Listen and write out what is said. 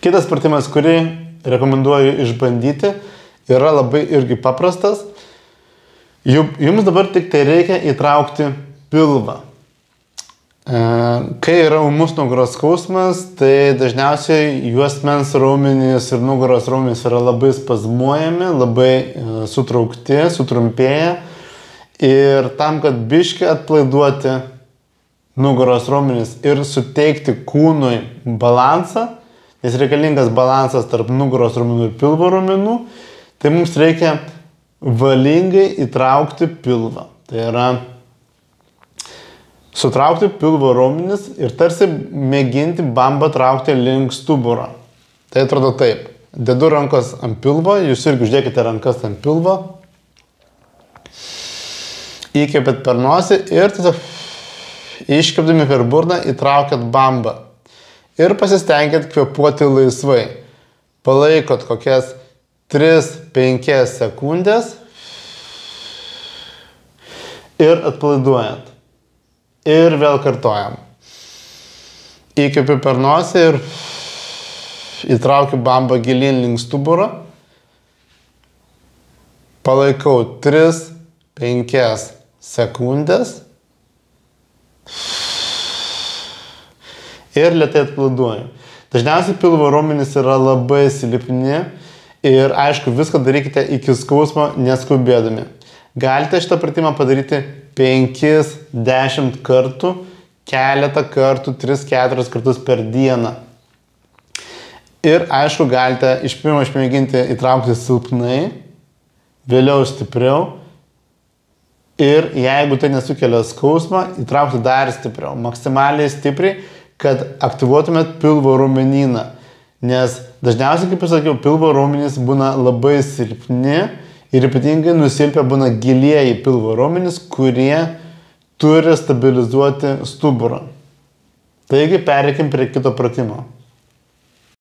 Kitas pratimas, kurį rekomenduoju išbandyti, yra labai irgi paprastas. Jums dabar tik tai reikia įtraukti pilvą. Kai yra ūmus nugaros skausmas, tai dažniausiai juosmens raumenys ir nugaros raumenys yra labai spazmuojami, labai sutraukti, sutrumpėję. Ir tam, kad biškį atplaiduoti nugaros raumenys ir suteikti kūnui balansą, nes reikalingas balansas tarp nugaros raumenų ir pilvo raumenų, tai mums reikia valingai įtraukti pilvą. Tai yra sutraukti pilvo raumenis ir tarsi mėginti bambą traukti link stuburo. Tai atrodo taip. Dedu rankos ant pilvo, jūs irgi uždėkite rankas ant pilvo. Įkvėpėt per nosį ir tiesiog iškvėpdami per burną įtraukiat bambą. Ir pasistengėt kvėpuoti laisvai. Palaikot kokias 3-5 sekundės ir atpalaiduojat. Ir vėl kartojam. Įkvėpiu per nosį ir įtraukiu bambą gilyn link stuburo. Palaikau 3-5 sekundės. Ir lėtai atpalaiduoju. Dažniausiai pilvo raumenys yra labai silpni ir aišku, viską darykite iki skausmo neskubėdami. Galite šitą pratimą padaryti 5-10 kartų, keletą kartų, 3-4 kartus per dieną. Ir aišku, galite iš pirmo išmėginti įtraukti silpnai, vėliau stipriau. Ir jeigu tai nesukelia skausmą, įtraukti dar stipriau, maksimaliai stipriai, kad aktyvuotumėt pilvo raumenyną. Nes dažniausiai, kaip pasakiau, pilvo raumenys būna labai silpni ir ypatingai nusilpę būna gilieji pilvo raumenys, kurie turi stabilizuoti stuburą. Taigi pereikim prie kito pratimo.